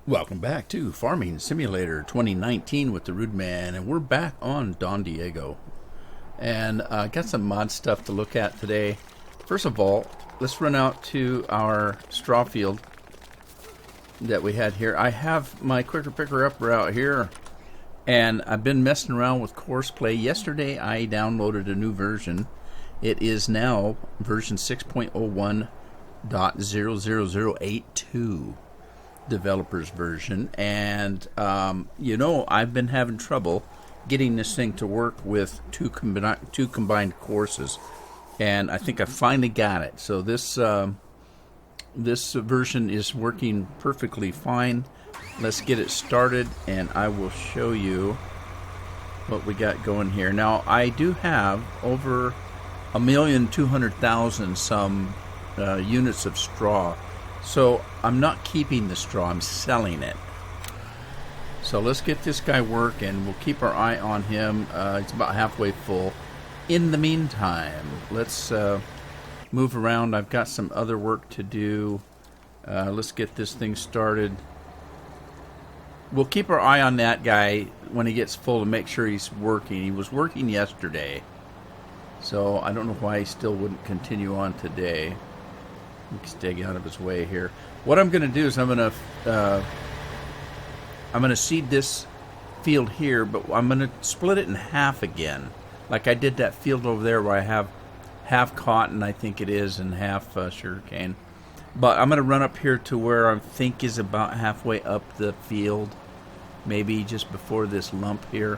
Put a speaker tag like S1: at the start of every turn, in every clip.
S1: Welcome back to Farming Simulator 2019 with the Rude Man, and we're back on Don Diego. And got some mod stuff to look at today. First of all, let's run out to our straw field that we had here. I have my Quicker Picker Upper out here, and I've been messing around with Courseplay. Yesterday I downloaded a new version. It is now version 6.01.00082. developer's version, and I've been having trouble getting this thing to work with two combined courses, and I think I finally got it. So this version is working perfectly fine. Let's get it started, and I will show you what we got going here. Now, I do have over 1,200,000 some units of straw. So I'm not keeping the straw, I'm selling it. So let's get this guy working. We'll keep our eye on him. It's about halfway full. In the meantime, let's move around. I've got some other work to do. Let's get this thing started. We'll keep our eye on that guy when he gets full to make sure he's working. He was working yesterday, so I don't know why he still wouldn't continue on today. Stay out of his way here. What I'm going to do is I'm going to seed this field here, but I'm going to split it in half again, like I did that field over there where I have half cotton, I think it is, and half sugarcane. But I'm going to run up here to where I think is about halfway up the field, maybe just before this lump here.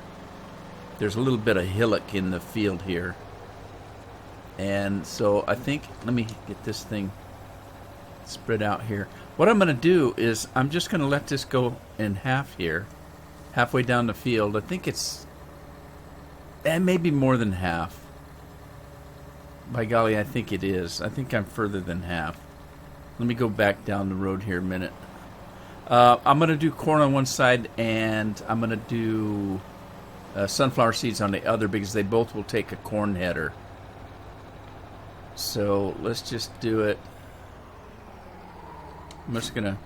S1: There's a little bit of hillock in the field here, and so I think, let me get this thing spread out here. What I'm going to do is I'm just going to let this go in half here, halfway down the field. I think it's maybe more than half. By golly, I think it is. I think I'm further than half. Let me go back down the road here a minute. I'm going to do corn on one side, and I'm going to do sunflower seeds on the other, because they both will take a corn header. So let's just do it. I'm just gonna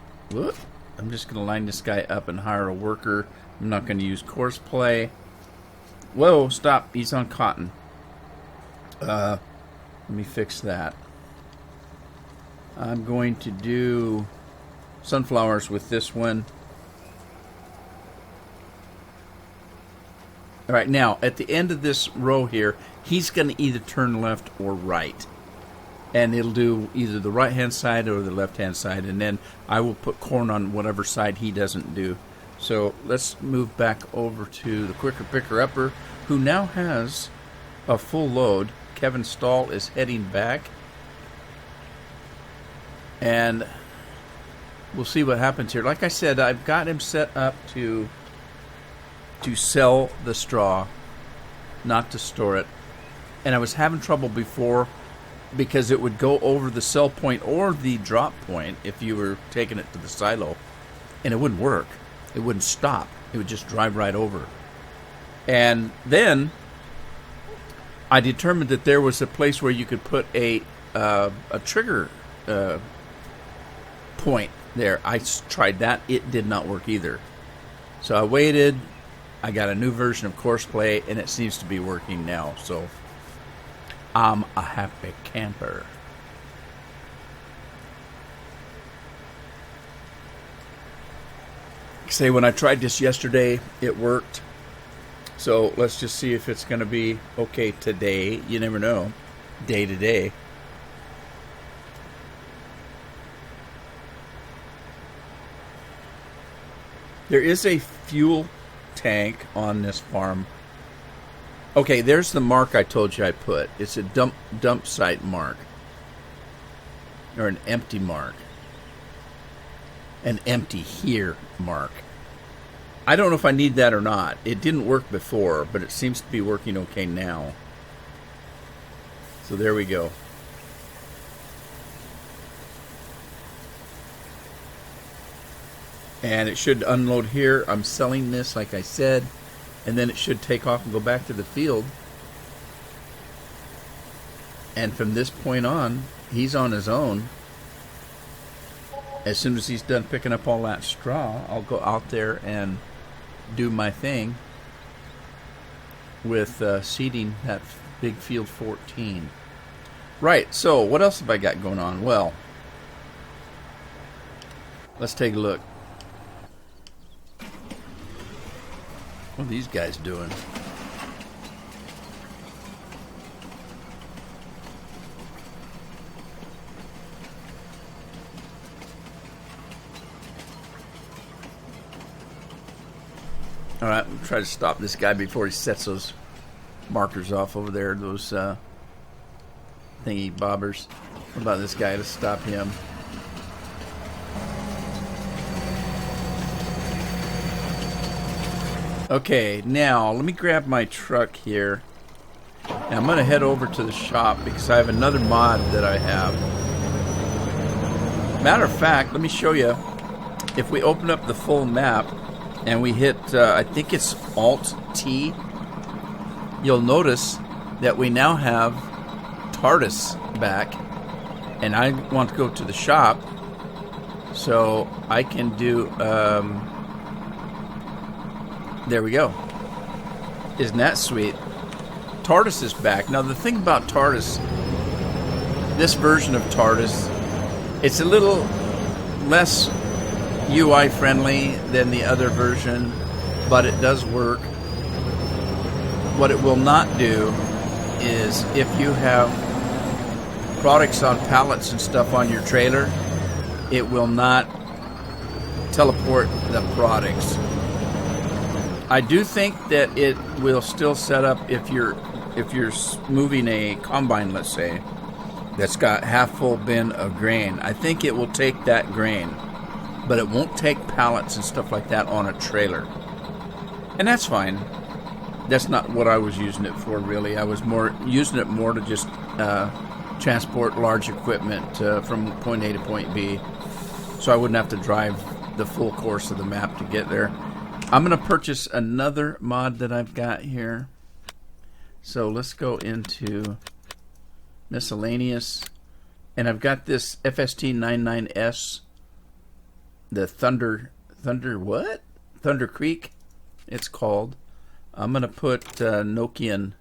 S1: line this guy up and hire a worker. I'm not gonna use Courseplay. Whoa, stop, he's on cotton. Let me fix that. I'm going to do sunflowers with this one. Alright, now at the end of this row here, he's gonna either turn left or right. And it'll do either the right-hand side or the left-hand side. And then I will put corn on whatever side he doesn't do. So let's move back over to the Quicker Picker Upper, who now has a full load. Kevin Stahl is heading back. And we'll see what happens here. Like I said, I've got him set up to sell the straw, not to store it. And I was having trouble before, because it would go over the sell point or the drop point if you were taking it to the silo, and it wouldn't work. It wouldn't stop. It would just drive right over. And then I determined that there was a place where you could put a trigger point there. I tried that. It did not work either. So I waited. I got a new version of Courseplay, and it seems to be working now. So I'm a happy camper. Say, when I tried this yesterday, it worked. So let's just see if it's going to be okay today. You never know. Day to day. There is a fuel tank on this farm. Okay, there's the mark I told you I put. It's a dump site mark. Or an empty mark. An empty here mark. I don't know if I need that or not. It didn't work before, but it seems to be working okay now. So there we go. And it should unload here. I'm selling this, like I said. And then it should take off and go back to the field. And from this point on, he's on his own. as soon as he's done picking up all that straw, I'll go out there and do my thing with seeding that big field 14. Right, so what else have I got going on? Well, let's take a look. What are these guys doing? Alright, we'll try to stop this guy before he sets those markers off over there, those thingy bobbers. What about this guy to stop him? Okay, now let me grab my truck here. And I'm going to head over to the shop because I have another mod that I have. Matter of fact, let me show you. If we open up the full map and we hit, I think it's Alt-T, you'll notice that we now have TARDIS back. And I want to go to the shop, so I can do, there we go. Isn't that sweet? TARDIS is back. Now the thing about TARDIS, this version of TARDIS, it's a little less UI friendly than the other version, but it does work. What it will not do is if you have products on pallets and stuff on your trailer, it will not teleport the products. I do think that it will still set up if you're moving a combine, let's say, that's got half full bin of grain. I think it will take that grain, but it won't take pallets and stuff like that on a trailer. And that's fine. That's not what I was using it for, really. I was using it more to just transport large equipment from point A to point B, so I wouldn't have to drive the full course of the map to get there. I'm going to purchase another mod that I've got here. So let's go into miscellaneous, and I've got this FST-99S, the Thunder what? Thunder Creek, it's called. I'm going to put Nokian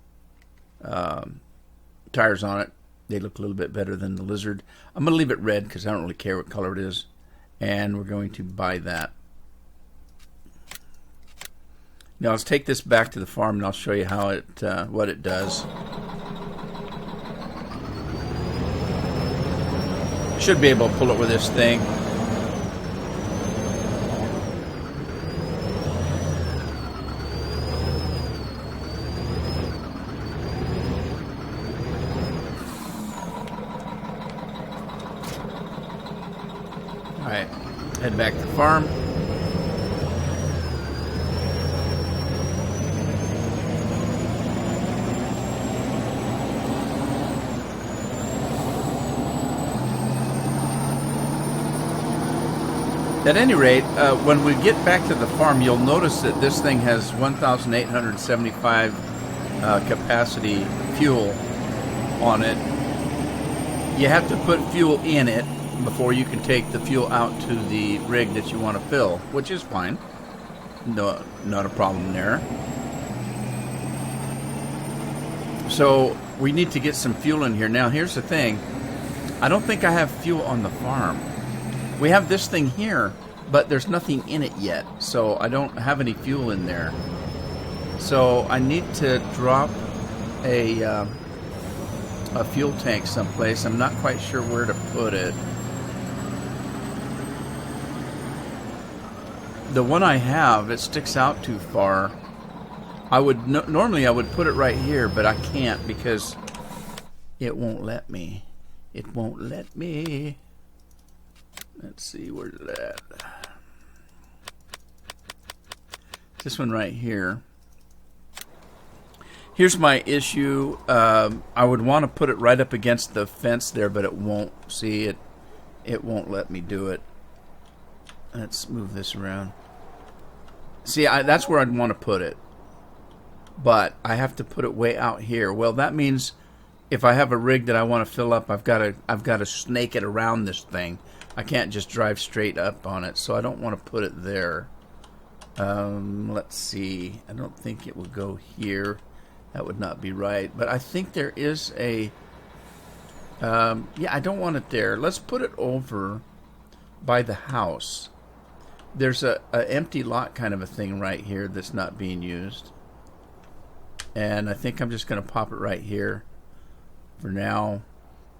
S1: tires on it. They look a little bit better than the Lizard. I'm going to leave it red because I don't really care what color it is. And we're going to buy that. Now let's take this back to the farm and I'll show you how it, what it does. Should be able to pull it with this thing. Alright, head back to the farm. At any rate, when we get back to the farm, you'll notice that this thing has 1,875 capacity fuel on it. You have to put fuel in it before you can take the fuel out to the rig that you want to fill, which is fine. No, not a problem there. So we need to get some fuel in here. Now, here's the thing. I don't think I have fuel on the farm. We have this thing here, but there's nothing in it yet, so I don't have any fuel in there. So I need to drop a fuel tank someplace. I'm not quite sure where to put it. The one I have, it sticks out too far. I would normally I would put it right here, but I can't because it won't let me. It won't let me. Let's see, where's it at? This one right here. Here's my issue. I would want to put it right up against the fence there, but it won't. See, it won't let me do it. Let's move this around. See, that's where I'd want to put it. But I have to put it way out here. Well, that means if I have a rig that I want to fill up, I've got to snake it around this thing. I can't just drive straight up on it, so I don't want to put it there. Let's see. I don't think it would go here. That would not be right. But I think there is a... yeah, I don't want it there. Let's put it over by the house. There's a empty lot kind of a thing right here that's not being used. And I think I'm just going to pop it right here for now.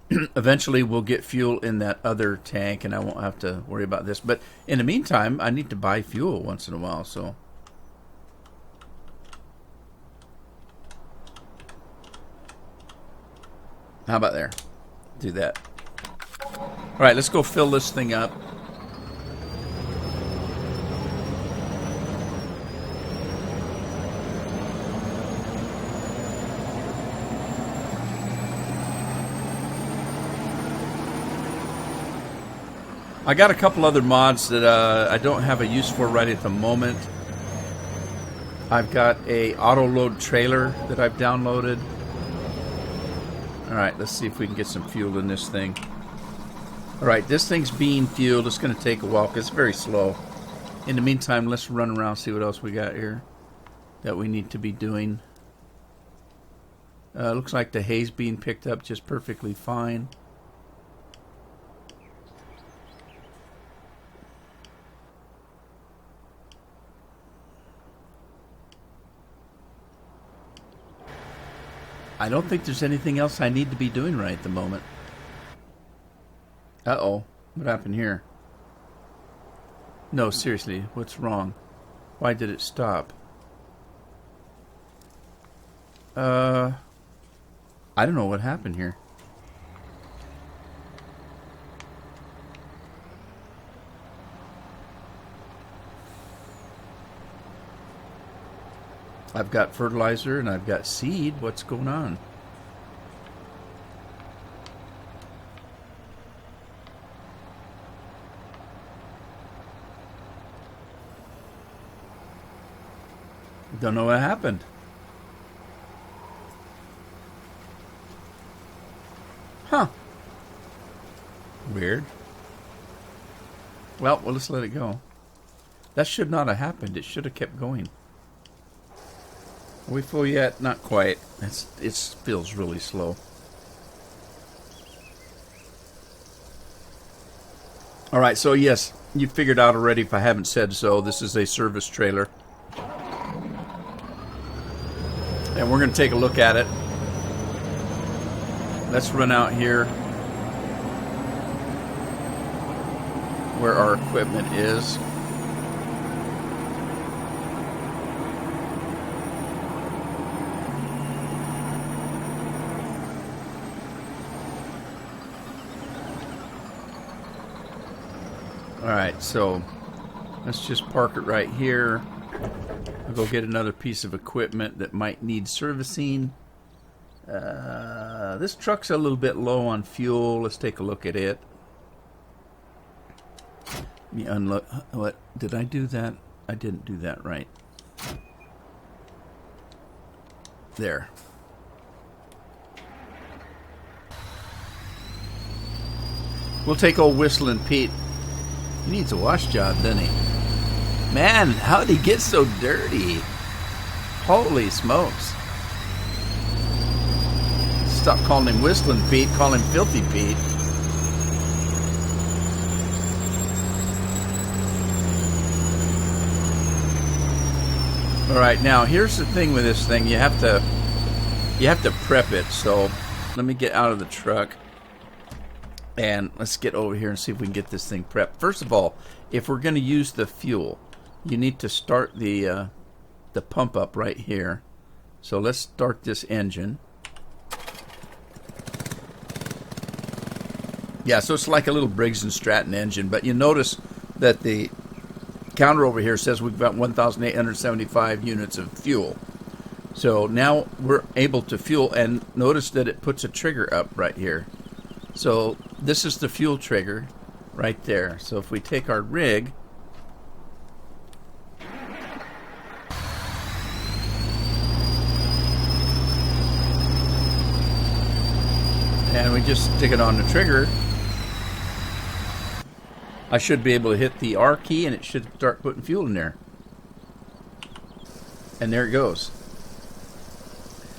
S1: Eventually we'll get fuel in that other tank and I won't have to worry about this. But in the meantime, I need to buy fuel once in a while, so... How about there? Do that. Alright, let's go fill this thing up. I got a couple other mods that I don't have a use for right at the moment. I've got a auto load trailer that I've downloaded. Alright, let's see if we can get some fuel in this thing. Alright, this thing's being fueled. It's going to take a while because it's very slow. In the meantime, let's run around and see what else we got here that we need to be doing. Looks like the hay's being picked up just perfectly fine. I don't think there's anything else I need to be doing right at the moment. Uh-oh. What happened here? No, seriously. What's wrong? Why did it stop? I don't know what happened here. I've got fertilizer and I've got seed. What's going on? Don't know what happened. Huh. Weird. Well, let's let it go. That should not have happened. It should have kept going. Are we full yet? Not quite. It feels really slow. Alright, so yes, you figured out already if I haven't said so. This is a service trailer. And we're going to take a look at it. Let's run out here where our equipment is. Alright, so let's just park it right here. I'll go get another piece of equipment that might need servicing. This truck's a little bit low on fuel. Let's take a look at it. Let me unload. What? Did I do that? I didn't do that right. There. We'll take old Whistling Pete. He needs a wash job, doesn't he? Man, how'd he get so dirty? Holy smokes. Stop calling him Whistling Pete, call him Filthy Pete. Alright, now here's the thing with this thing. You have to prep it. So let me get out of the truck. And let's get over here and see if we can get this thing prepped. First of all, if we're going to use the fuel, you need to start the pump up right here. So let's start this engine. Yeah, so it's like a little Briggs & Stratton engine, but you notice that the counter over here says we've got 1,875 units of fuel. So now we're able to fuel, and notice that it puts a trigger up right here. So this is the fuel trigger right there. So if we take our rig, And we just stick it on the trigger. I should be able to hit the R key and it should start putting fuel in there. And there it goes.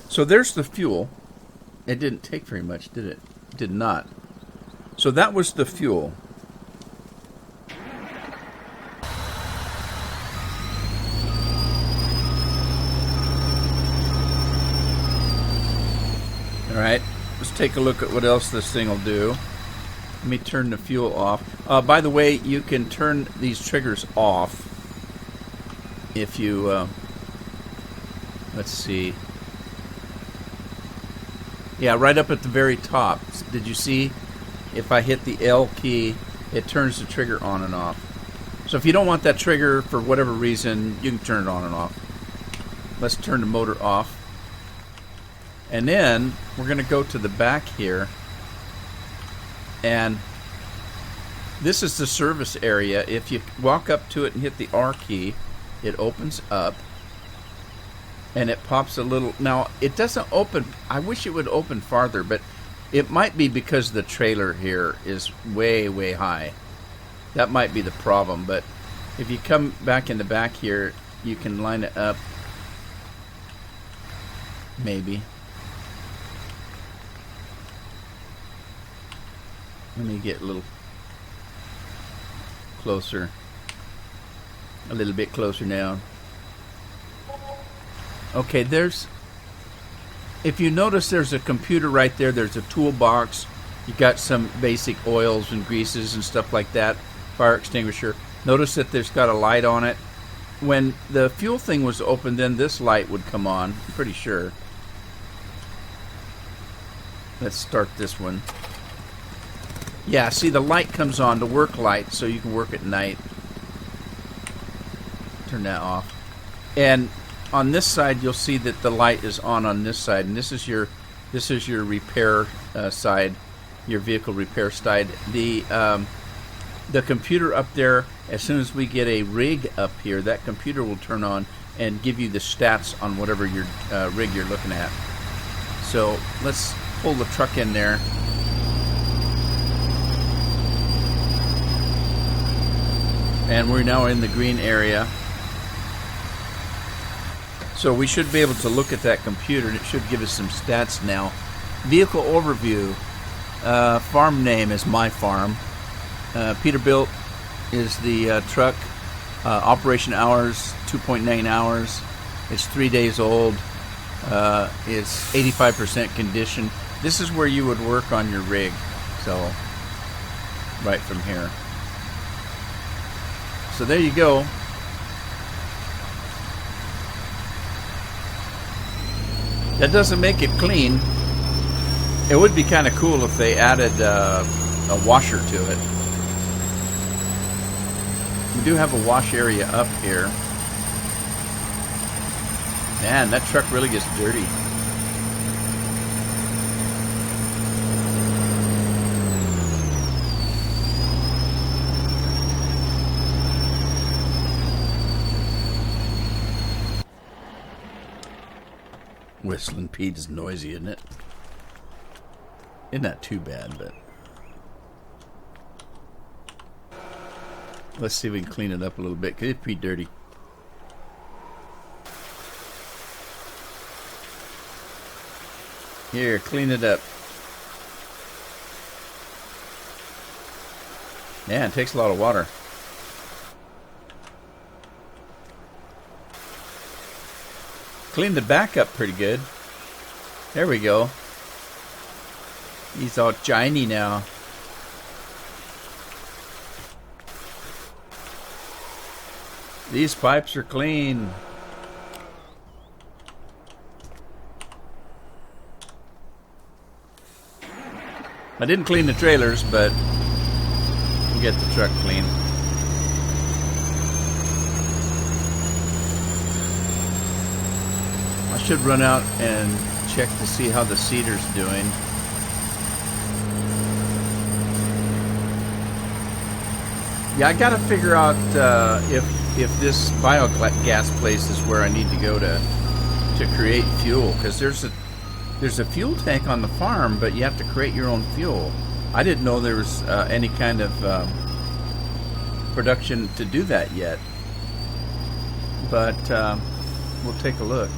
S1: So there's the fuel. It didn't take very much, did it? It did not. So that was the fuel. All right, let's take a look at what else this thing will do. Let me turn the fuel off. By the way, you can turn these triggers off if you, let's see. Yeah, right up at the very top. Did you see? If I hit the L key, it turns the trigger on and off. So if you don't want that trigger for whatever reason, you can turn it on and off. Let's turn the motor off. And then we're going to go to the back here. And this is the service area. If you walk up to it and hit the R key, it opens up. And it pops a little... Now, it doesn't open... I wish it would open farther, but it might be because the trailer here is way, way high. That might be the problem, but if you come back in the back here, you can line it up. Maybe. Let me get a little closer. A little bit closer now. Okay, there's... If you notice, there's a computer right there. There's a toolbox. You got some basic oils and greases and stuff like that. Fire extinguisher. Notice that there's got a light on it. When the fuel thing was open, then this light would come on. I'm pretty sure. Let's start this one. Yeah, see, the light comes on, the work light, so you can work at night. Turn that off. And on this side, you'll see that the light is on this side, and this is your repair side, your vehicle repair side. The computer up there, as soon as we get a rig up here, that computer will turn on and give you the stats on whatever your rig you're looking at. So let's pull the truck in there. And we're now in the green area. So we should be able to look at that computer, and it should give us some stats now. Vehicle overview. Farm name is My Farm. Peterbilt is the truck. Operation hours, 2.9 hours. It's 3 days old. It's 85% condition. This is where you would work on your rig. So, right from here. So there you go. That doesn't make it clean. It would be kind of cool if they added a washer to it. We do have a wash area up here. Man, that truck really gets dirty. Whistling Pete is noisy, isn't it? Isn't that too bad, but... Let's see if we can clean it up a little bit, because it's pretty dirty. Here, clean it up. Yeah, it takes a lot of water. Cleaned the back up pretty good. There we go. He's all shiny now. These pipes are clean. I didn't clean the trailers, but we'll get the truck clean. I should run out and check to see how the seeder's doing. Yeah, I gotta figure out if this biogas place is where I need to go to create fuel, because there's There's a fuel tank on the farm, but you have to create your own fuel. I didn't know there was any kind of production to do that yet. But we'll take a look.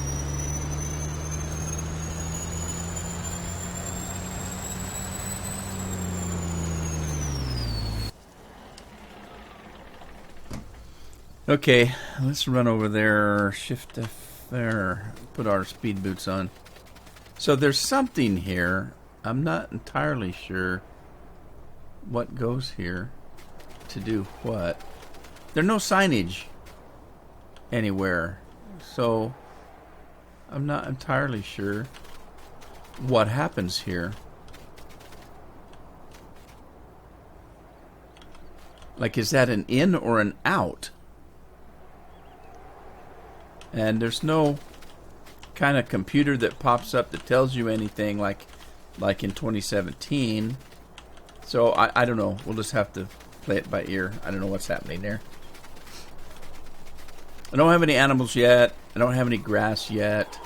S1: Okay, let's run over there, shift F there, put our speed boots on. So there's something here. I'm not entirely sure what goes here to do what. There's no signage anywhere, so I'm not entirely sure what happens here. Like, is that an in or an out? And there's no kind of computer that pops up that tells you anything like in 2017. So I don't know. We'll just have to play it by ear. I don't know what's happening there. I don't have any animals yet. I don't have any grass yet.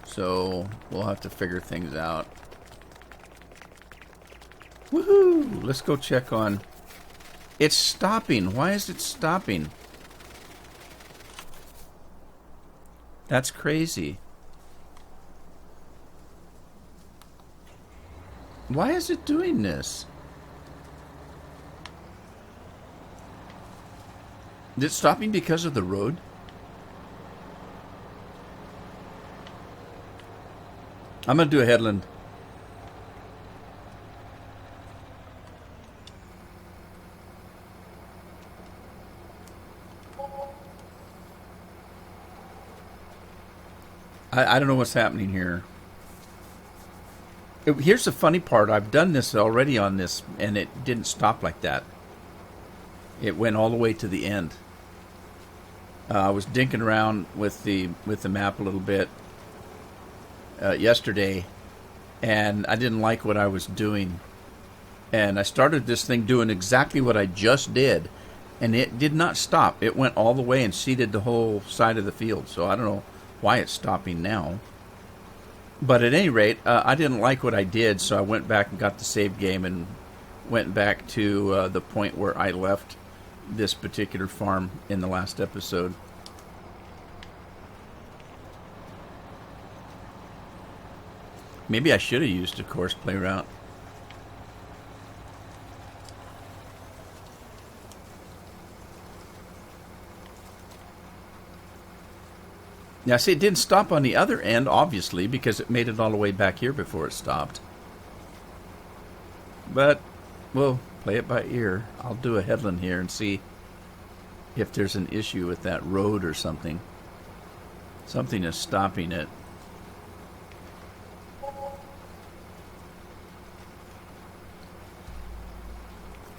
S1: So we'll have to figure things out. Woohoo! Let's go check on... It's stopping. Why is it stopping? That's crazy. Why is it doing this? Is it stopping because of the road? I'm going to do a headland. I don't know what's happening here. Here's the funny part. I've done this already on this, and it didn't stop like that. It went all the way to the end. I was dinking around with the map a little bit yesterday, and I didn't like what I was doing. And I started this thing doing exactly what I just did, and it did not stop. It went all the way and seeded the whole side of the field. So I don't know why it's stopping now. But at any rate, I didn't like what I did, so I went back and got the save game and went back to the point where I left this particular farm in the last episode. Maybe I should have used a course play route. Now, see, it didn't stop on the other end, obviously, because it made it all the way back here before it stopped. But we'll play it by ear. I'll do a headland here and see if there's an issue with that road or something. Something is stopping it.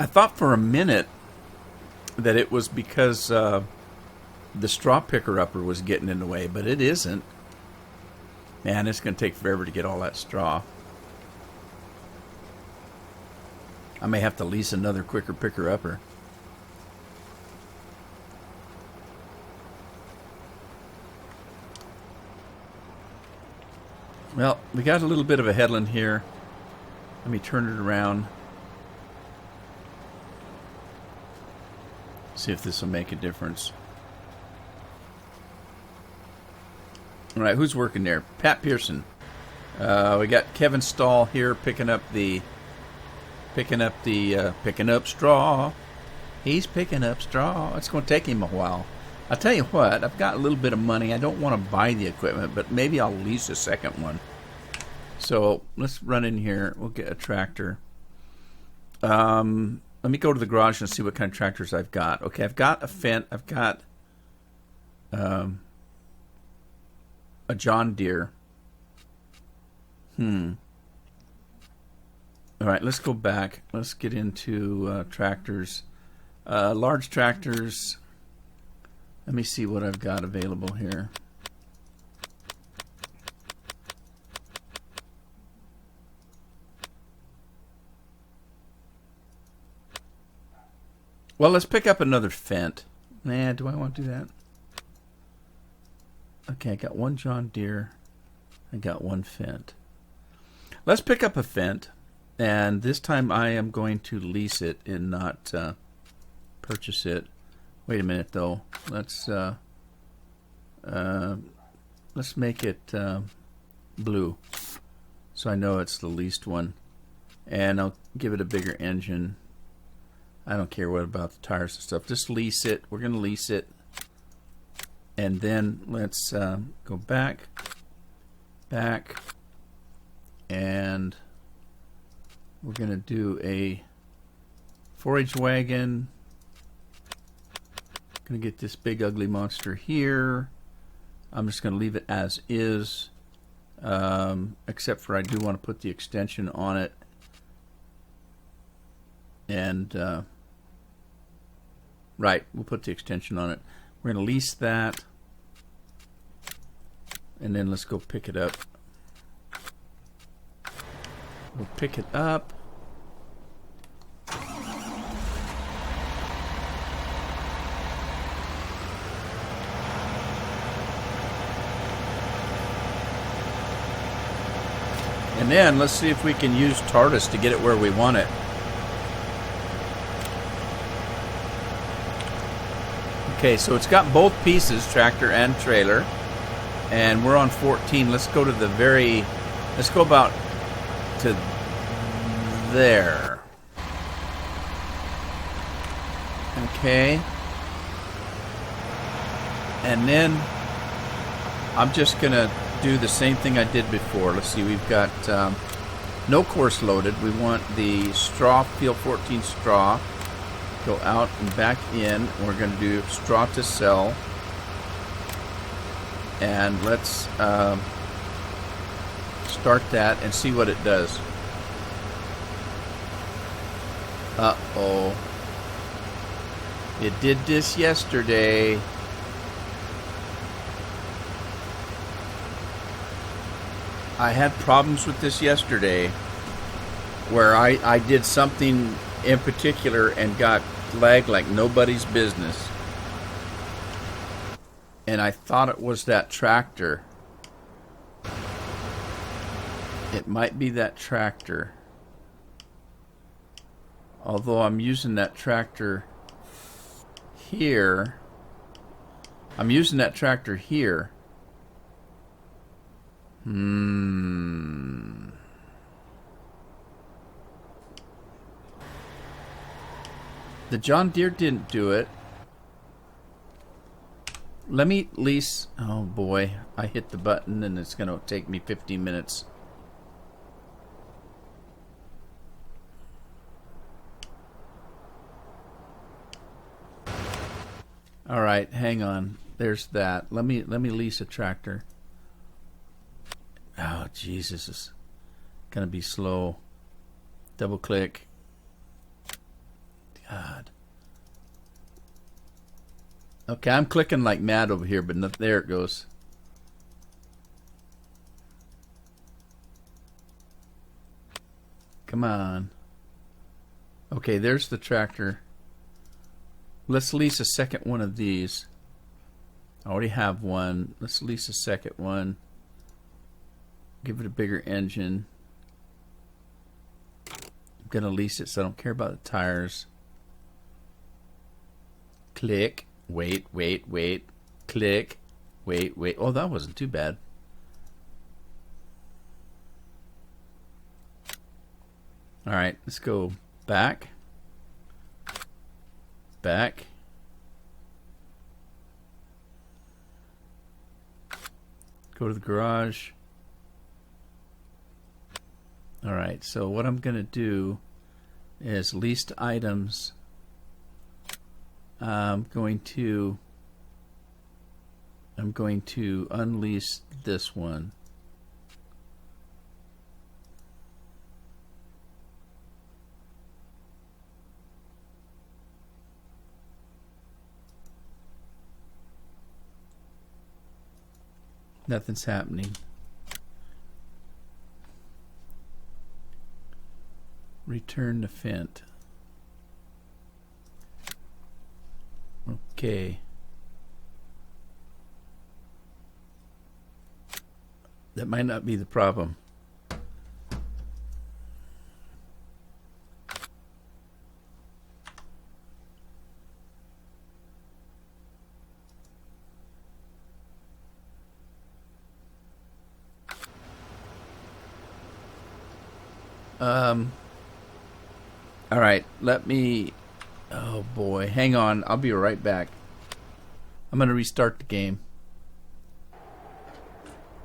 S1: I thought for a minute that it was because... the straw picker-upper was getting in the way, but it isn't. Man, it's going to take forever to get all that straw. I may have to lease another quicker picker-upper. Well, we got a little bit of a headland here. Let me turn it around. See if this will make a difference. All right, who's working there? Pat Pearson. We got Kevin Stahl here picking up straw. He's picking up straw. It's going to take him a while. I'll tell you what, I've got a little bit of money. I don't want to buy the equipment, but maybe I'll lease a second one. So let's run in here. We'll get a tractor. Let me go to the garage and see what kind of tractors I've got. Okay, I've got a Fendt. I've got a John Deere. All right, let's go back. Let's get into tractors. Large tractors. Let me see what I've got available here. Well, let's pick up another Fendt. Nah, do I want to do that? Okay, I got one John Deere. I got one Fendt. Let's pick up a Fendt, and this time I am going to lease it and not purchase it. Wait a minute, though. Let's make it blue, so I know it's the leased one, and I'll give it a bigger engine. I don't care what about the tires and stuff. Just lease it. We're going to lease it. And then let's go back, and we're going to do a 4-H wagon. Going to get this big ugly monster here. I'm just going to leave it as is, except for I do want to put the extension on it. And right, we'll put the extension on it. We're going to lease that, and then let's go pick it up. We'll pick it up. And then let's see if we can use TARDIS to get it where we want it. Okay, so it's got both pieces, tractor and trailer, and we're on 14. Let's go to the let's go about to there. Okay. And then I'm just going to do the same thing I did before. Let's see, we've got no course loaded. We want the straw, field 14 straw. Go out and back in. We're going to do straw to sell. And let's start that and see what it does. Uh-oh. It did this yesterday. I had problems with this yesterday where I did something in particular and got flagged like nobody's business. And I thought it was that tractor. It might be that tractor. Although I'm using that tractor here. I'm using that tractor here. The John Deere didn't do it. Let me lease. Oh boy, I hit the button and it's going to take me 15 minutes. All right, hang on. There's that. Let me lease a tractor. Oh, Jesus, it's going to be slow. Double click. God. Okay, I'm clicking like mad over here, but there it goes. Come on. Okay, there's the tractor. Let's lease a second one of these. I already have one. Let's lease a second one. Give it a bigger engine. I'm going to lease it, so I don't care about the tires. Click. Wait. Click. Wait. Oh, that wasn't too bad. All right, let's go back. Back. Go to the garage. All right, so what I'm going to do is leased items. I'm going to unleash this one. Nothing's happening. Return to Fendt. Okay. That might not be the problem. All right, let me... Oh, boy. Hang on. I'll be right back. I'm going to restart the game.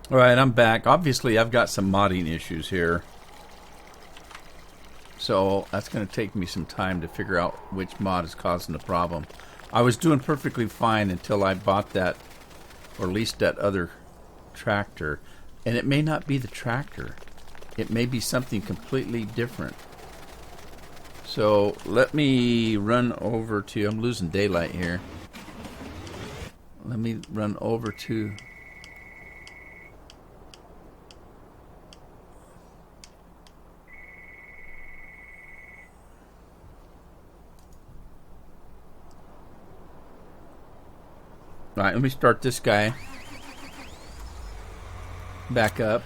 S1: All right, I'm back. Obviously, I've got some modding issues here. So that's going to take me some time to figure out which mod is causing the problem. I was doing perfectly fine until I bought that, or leased that other tractor. And it may not be the tractor. It may be something completely different. So let me run over to... I'm losing daylight here. Let me run over to... Alright, let me start this guy back up.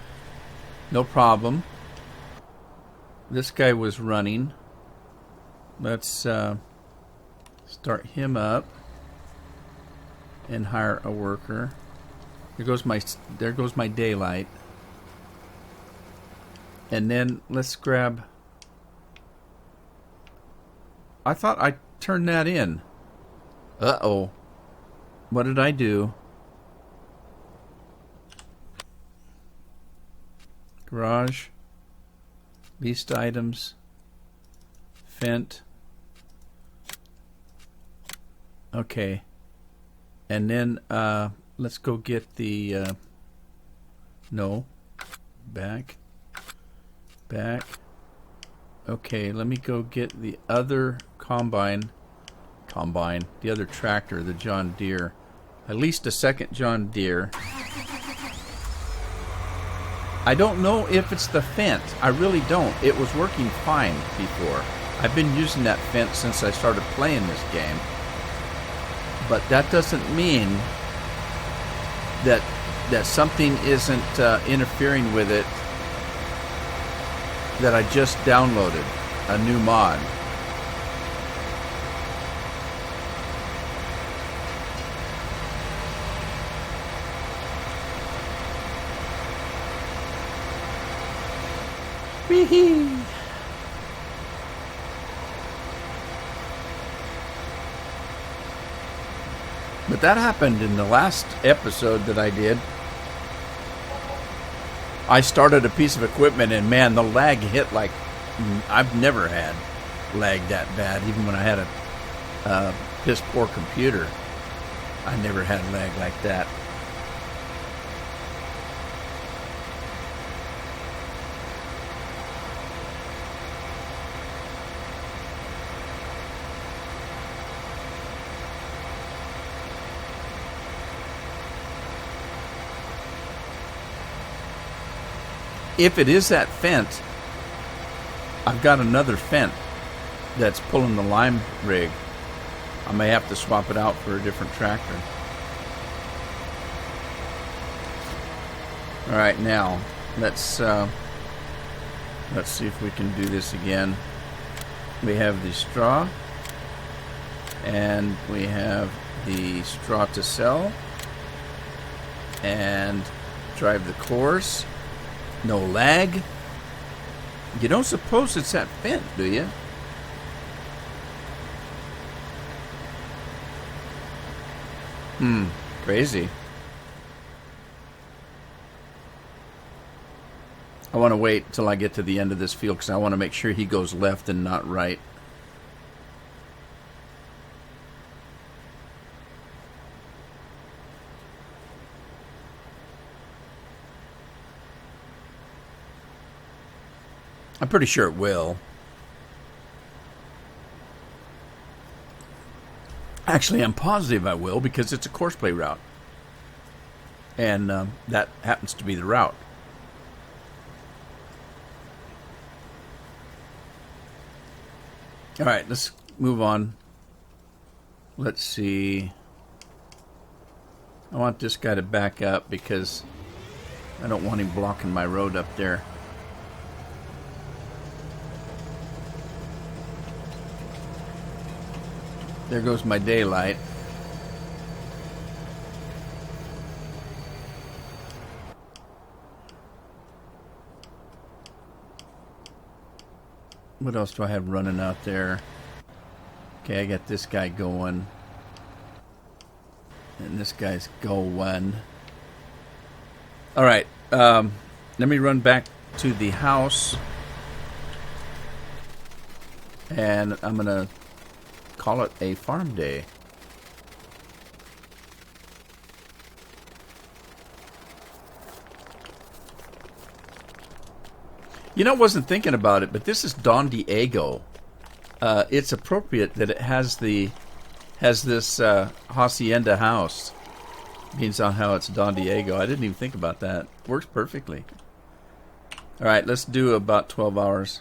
S1: No problem. This guy was running. Let's start him up and hire a worker. There goes my daylight. And then let's grab... I thought I turned that in. Uh-oh. What did I do? Garage. Leased items. Fent. Okay. And then let's go get the no. Back. Okay, let me go get the other combine, the other tractor, the John Deere. At least a second John Deere. I don't know if it's the Fent. I really don't. It was working fine before. I've been using that Fent since I started playing this game. But that doesn't mean that something isn't interfering with it, that I just downloaded a new mod. Wee-hee. But that happened in the last episode that I did. I started a piece of equipment and man, the lag hit like I've never had lag that bad. Even when I had a piss poor computer, I never had lag like that. If it is that Fent, I've got another Fent that's pulling the lime rig. I may have to swap it out for a different tractor. All right, now let's see if we can do this again. We have the straw, and we have the straw to sell, and drive the course. No lag. You don't suppose it's that Fent, do you? Crazy. I want to wait till I get to the end of this field because I want to make sure he goes left and not right. I'm pretty sure it will. Actually, I'm positive I will because it's a courseplay route. And that happens to be the route. All right, let's move on. Let's see. I want this guy to back up because I don't want him blocking my road up there. There goes my daylight. What else do I have running out there? Okay, I got this guy going. And this guy's going. Alright, let me run back to the house. And I'm going to call it a farm day. You know, I wasn't thinking about it, but this is Don Diego. It's appropriate that it has this hacienda house. Means on how it's Don Diego. I didn't even think about that. Works perfectly. All right, let's do about 12 hours.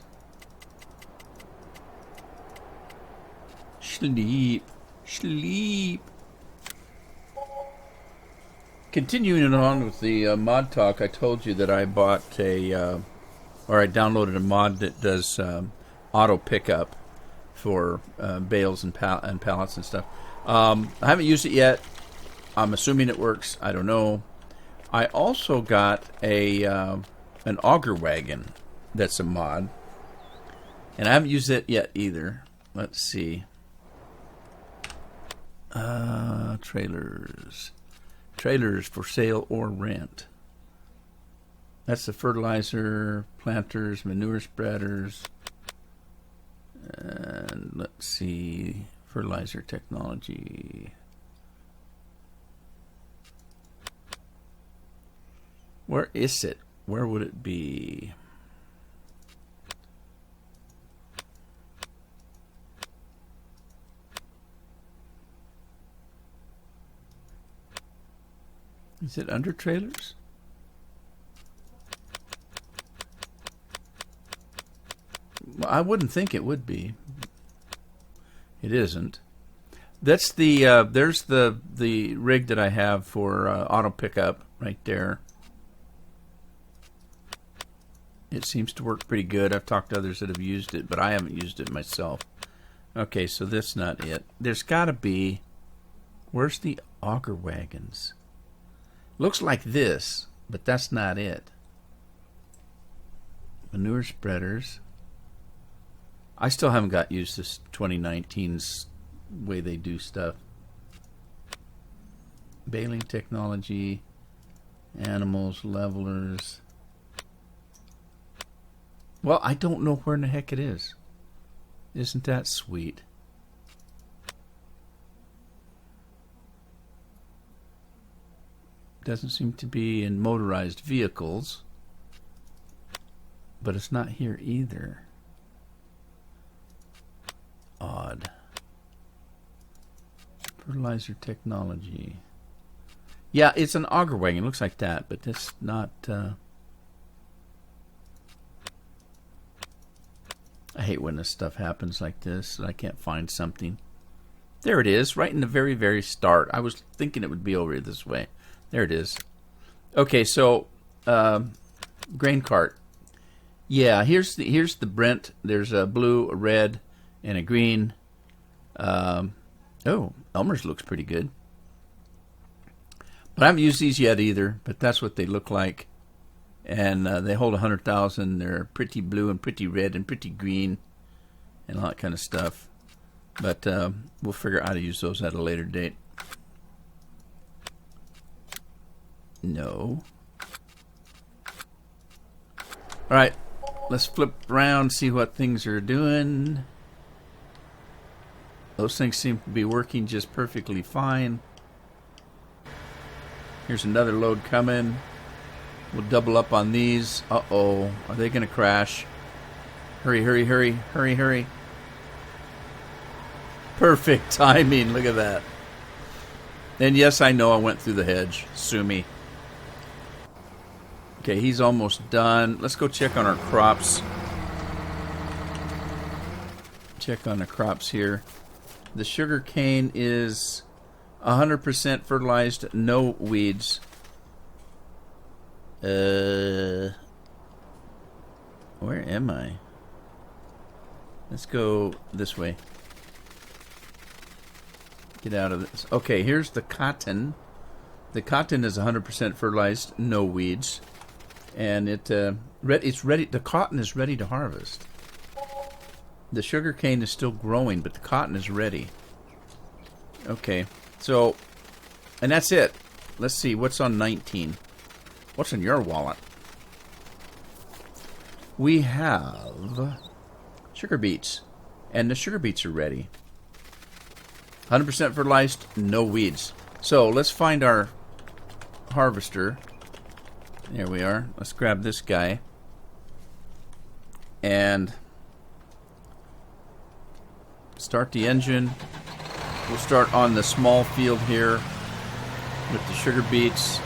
S1: Sleep. Continuing on with the mod talk, I told you that I bought or I downloaded a mod that does auto pickup for bales and pallets and stuff. I haven't used it yet. I'm assuming it works. I don't know. I also got an auger wagon that's a mod, and I haven't used it yet either. Let's see. Trailers for sale or rent. That's the fertilizer, planters, manure spreaders, and let's see, fertilizer technology. Where is it? Where would it be? Is it under trailers? Well, I wouldn't think it would be. It isn't. That's the there's the rig that I have for auto pickup right there. It seems to work pretty good. I've talked to others that have used it, but I haven't used it myself. Okay, so that's not it. There's got to be. Where's the auger wagons? Looks like this, but that's not it. Manure spreaders. I still haven't got used to 2019's way they do stuff. Baling technology, animals, levelers. Well, I don't know where in the heck it is. Isn't that sweet? Doesn't seem to be in motorized vehicles, but it's not here either. Odd. Fertilizer technology. Yeah, it's an auger wagon. It looks like that, but that's not. I hate when this stuff happens like this and I can't find something. There it is, right in the very, very start. I was thinking it would be over this way. There it is. Okay, so grain cart. Yeah, here's the Brent. There's a blue, a red, and a green. Oh, Elmer's looks pretty good. But I haven't used these yet either, but that's what they look like. And they hold 100,000. They're pretty blue and pretty red and pretty green and all that kind of stuff. But we'll figure out how to use those at a later date. No. All right, let's flip around, see what things are doing. Those things seem to be working just perfectly fine. Here's another load coming. We'll double up on these. Uh-oh, are they going to crash? Hurry, hurry, hurry, hurry, hurry. Perfect timing, look at that. And yes, I know I went through the hedge. Sue me. Okay, he's almost done. Let's go check on our crops. Check on the crops here. The sugar cane is 100% fertilized, no weeds. Where am I? Let's go this way. Get out of this. Okay, here's the cotton. The cotton is 100% fertilized, no weeds, and it's ready. The cotton is ready to harvest. The sugar cane is still growing, but the cotton is ready. Okay, so, and that's it. Let's see what's on 19. What's in your wallet? We have sugar beets, and the sugar beets are ready. 100% fertilized, no weeds. So let's find our harvester. There we are. Let's grab this guy. And start the engine. We'll start on the small field here with the sugar beets.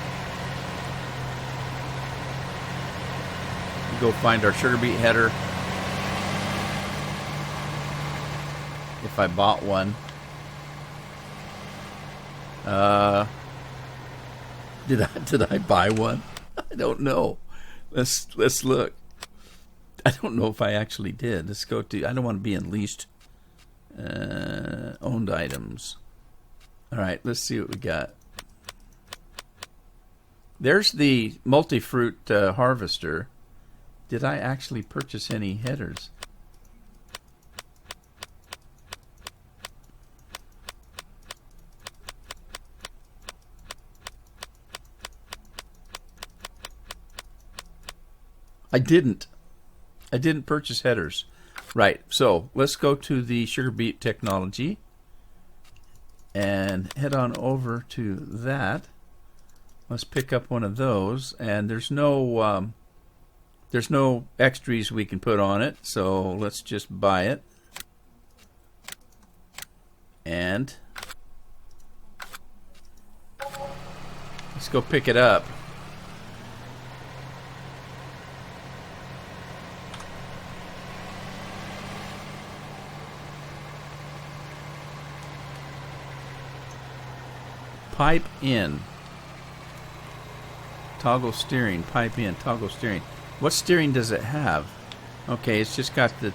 S1: Go find our sugar beet header. If I bought one. Did I buy one? I don't know. Let's look. I don't know if I actually did. Let's go to. I don't want to be in least owned items. All right. Let's see what we got. There's the multi-fruit harvester. Did I actually purchase any headers? I didn't purchase headers. Right, so let's go to the sugar beet technology and head on over to that. Let's pick up one of those, and there's no extras we can put on it, so let's just buy it. And let's go pick it up. Pipe in. Toggle steering. Pipe in. Toggle steering. What steering does it have? Okay, it's just got the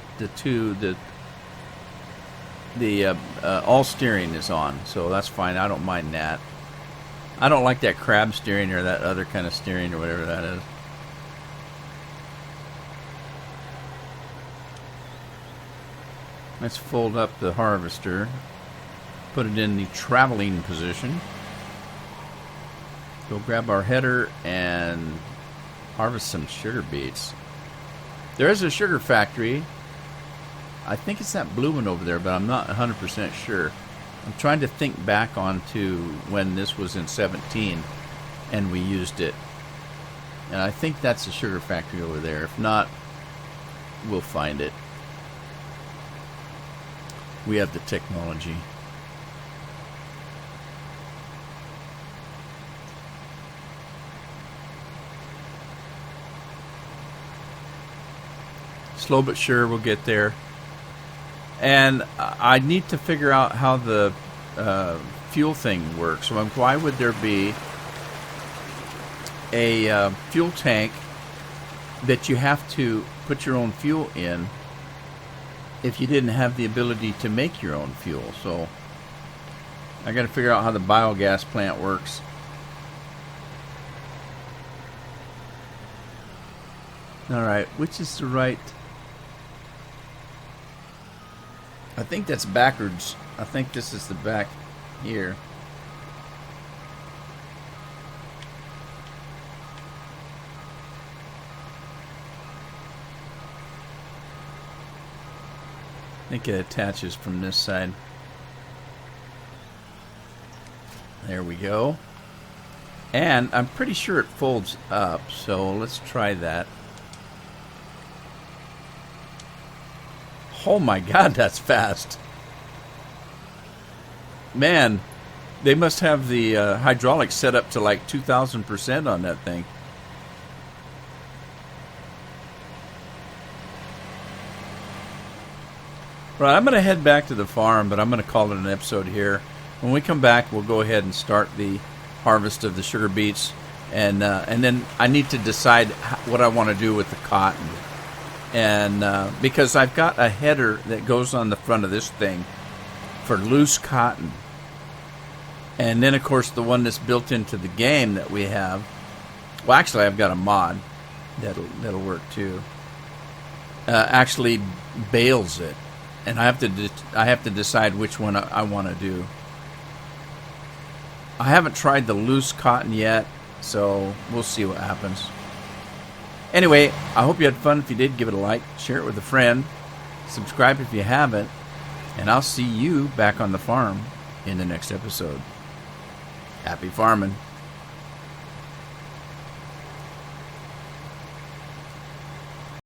S1: all steering is on, so that's fine. I don't mind that. I don't like that crab steering or that other kind of steering or whatever that is. Let's fold up the harvester. Put it in the traveling position. Go grab our header and harvest some sugar beets. There is a sugar factory. I think it's that blue one over there, but I'm not 100% sure. I'm trying to think back onto when this was in 17 and we used it. And I think that's the sugar factory over there. If not, we'll find it. We have the technology. Slow but sure, we'll get there. And I need to figure out how the fuel thing works. So why would there be a fuel tank that you have to put your own fuel in if you didn't have the ability to make your own fuel? So I got to figure out how the biogas plant works. All right, which is the right? I think that's backwards. I think this is the back here. I think it attaches from this side. There we go. And I'm pretty sure it folds up, so let's try that. Oh my God, that's fast. Man, they must have the hydraulics set up to like 2,000% on that thing. Right, I'm going to head back to the farm, but I'm going to call it an episode here. When we come back, we'll go ahead and start the harvest of the sugar beets and then I need to decide what I want to do with the cotton, and because I've got a header that goes on the front of this thing for loose cotton, and then of course the one that's built into the game that we have. Well, actually, I've got a mod that'll work too. Actually bales it, and I have to decide which one I want to do. I haven't tried the loose cotton yet, so we'll see what happens. Anyway, I hope you had fun. If you did, give it a like, share it with a friend, subscribe if you haven't, and I'll see you back on the farm in the next episode. Happy farming.